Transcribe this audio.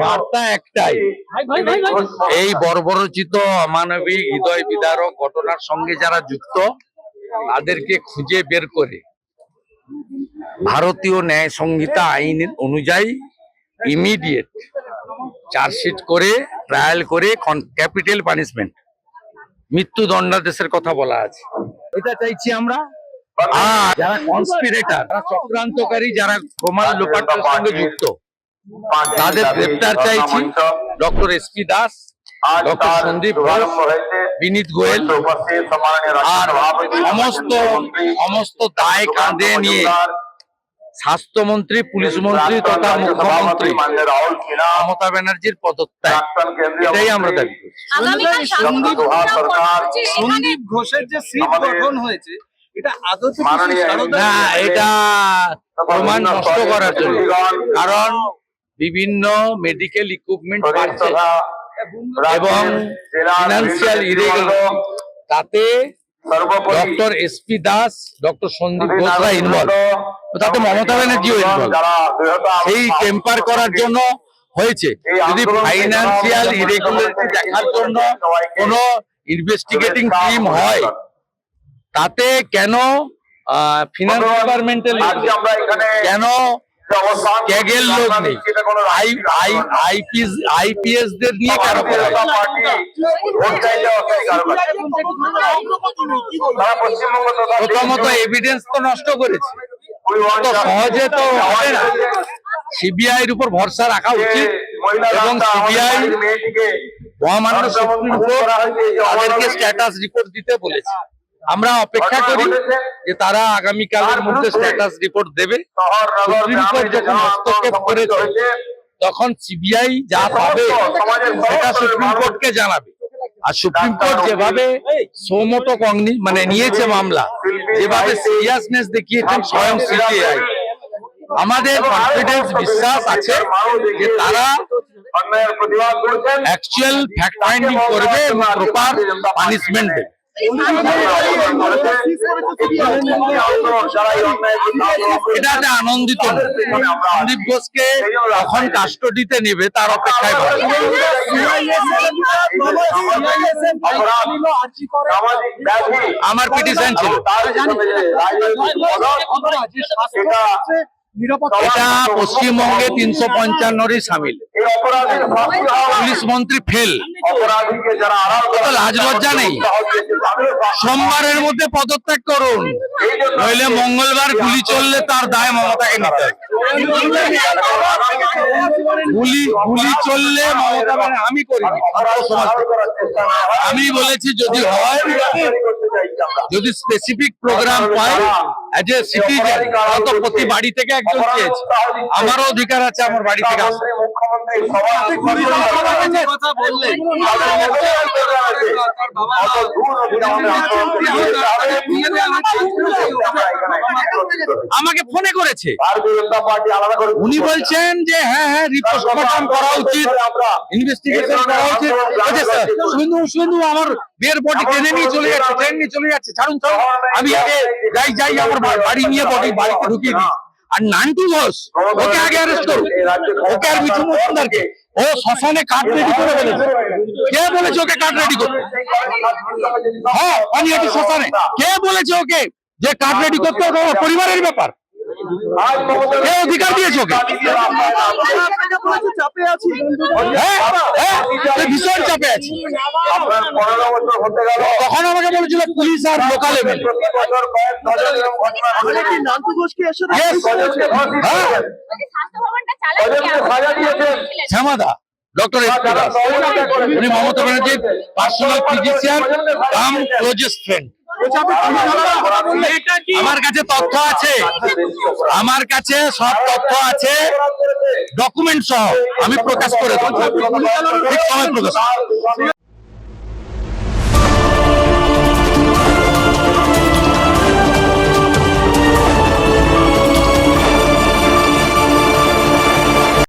বার্তা একটাই, এই বর্বরচিত অমানবিক হৃদয় বিদারক ঘটনার সঙ্গে যারা যুক্ত তাদেরকে খুঁজে বের করে ভারতীয় ন্যায় সংহিতা আইন অনুযায়ী ইমিডিয়েট চার্জশিট করে ট্রায়াল করে ক্যাপিটাল পানিশমেন্ট মৃত্যুদণ্ডাদেশের কথা বলা আছে। এটা চাইছি আমরা। আর যারা কনস্পিরেটর, যারা চক্রান্তকারী, যারা প্রমাণ লোপাটের সঙ্গে যুক্ত তাদের গ্রেপ্তার চাইছি। Doctor SP Das, doctor Sandip Ghosh, Binit Goyal আর সমস্ত দায় কাঁধে নিয়ে স্বাস্থ্যমন্ত্রী, পুলিশ মন্ত্রী তথা মুখ্যমন্ত্রী মমতা ব্যানার্জির পদত্যাগ, এটাই আমরা দাবি করছি। সন্দীপ ঘোষের যে সিট গঠন হয়েছে এটা প্রমাণ নষ্ট করার জন্য, কারণ বিভিন্ন মেডিকেল ইকুইপমেন্ট পাচ্ছে এবং ফিনান্সিয়াল ইরেগুলারিটি, তাতে doctor SP Das, doctor Sandip ঘোষরা ইনভলভ, তাতে মমতা ব্যানার্জিও ইনভলভ। সেই টেম্পার করার জন্য হয়েছে। যদি ফাইন্যান্সিয়াল ইরেগুলারিটি দেখার জন্য কোনো ইনভেস্টিগেটিং টিম হয়, তাতে কেন ফিনান্স ডিপার্টমেন্টের কেন ক্যাগের লোক নেই, আইপিএস দের নিয়ে কেন প্রথমত এভিডেন্স তো নষ্ট করেছে, তো সহজে তো হবে না। সিবিআই এর উপর ভরসা রাখা উচিত এবং সিবিআই মহামান্য সুপ্রিম কোর্ট তাদেরকে স্ট্যাটাস রিপোর্ট দিতে বলেছে। আমরা অপেক্ষা করি যে তারা আগামীকালের মধ্যে স্ট্যাটাস রিপোর্ট দেবে। সুপ্রিম কোর্ট যখন হস্তক্ষেপ করেছে তখন সিবিআই যা পাবে সেটা সুপ্রিম কোর্টকে জানাবে। আর সুপ্রিম কোর্ট যেভাবে সৌমতো মানে নিয়েছে মামলা, যেভাবে সিরিয়াসনেস দেখিয়েছেন স্বয়ং সিবিআই, আমাদের কনফিডেন্স, বিশ্বাস আছে যে তারা অ্যাকচুয়াল ফ্যাক্ট ফাইন্ডিং করবে এবং প্রপার পানিশমেন্ট দেবে। এটা আনন্দিত। সন্দীপ ঘোষকে কখন কাস্টডিতে নেবে তার অপেক্ষায়। আমার পিটিশন ছিল, এটা পশ্চিমবঙ্গে 355 সামিল। পুলিশ মন্ত্রী ফেল, লাজ লজ্জা নেই। সোমবারের মধ্যে পদত্যাগ করুন, নইলে মঙ্গলবার গুলি চললে তার দায় মমতাকে নিতে হবে। গুলি চললে মমতা, আমি করিনি, আমি বলেছি যদি হয়, যদি স্পেসিফিক প্রোগ্রাম পাই এজ এ সিটিজেন, তো প্রতি বাড়ি থেকে একজন চেয়েছে, আমারও অধিকার আছে আমার বাড়ি থেকে আসতে। আমাকে ফোনে করেছে, উনি বলছেন যে হ্যাঁ রিপোস্টমর্টম করা উচিত, ইনভেস্টিগেশন করা উচিত। শুধু আমার বিয়ের বডি ট্রেনে নিয়ে চলে যাচ্ছে, ট্রেন নিয়ে চলে যাচ্ছে, ছাড়ুন। আমি আগে যাই আমার বাড়ি নিয়ে বডি বাড়িতে ঢুকিয়ে দিই। আর নান্টু ঘোষ, ওকে আগে অ্যারেস্ট করুন, ওকে আর মিঠু মজুমদারকে। ও শ্মশানে কার্ড রেডি করে ফেলেছে। কে বলেছে ওকে কার্ড রেডি করতে? হ্যাঁ, পানিহাটি শ্মশানে কে বলেছে ওকে যে কার্ড রেডি করতে? পরিবারের ব্যাপার। কে অধিকার দিয়েছে ওকে? ভীষণ চাপে আছি। তখন আমাকে বলেছিল পুলিশ আর লোকাল এমএলএ। শ্যামাদা, ডক্টর এসপি দাস, উনি মমতা ব্যানার্জির personal physician cum closest friend. আমার কাছে তথ্য আছে, আমার কাছে সব তথ্য আছে, ডকুমেন্ট সহ আমি প্রকাশ করে দেব, ঠিক সময় প্রকাশ।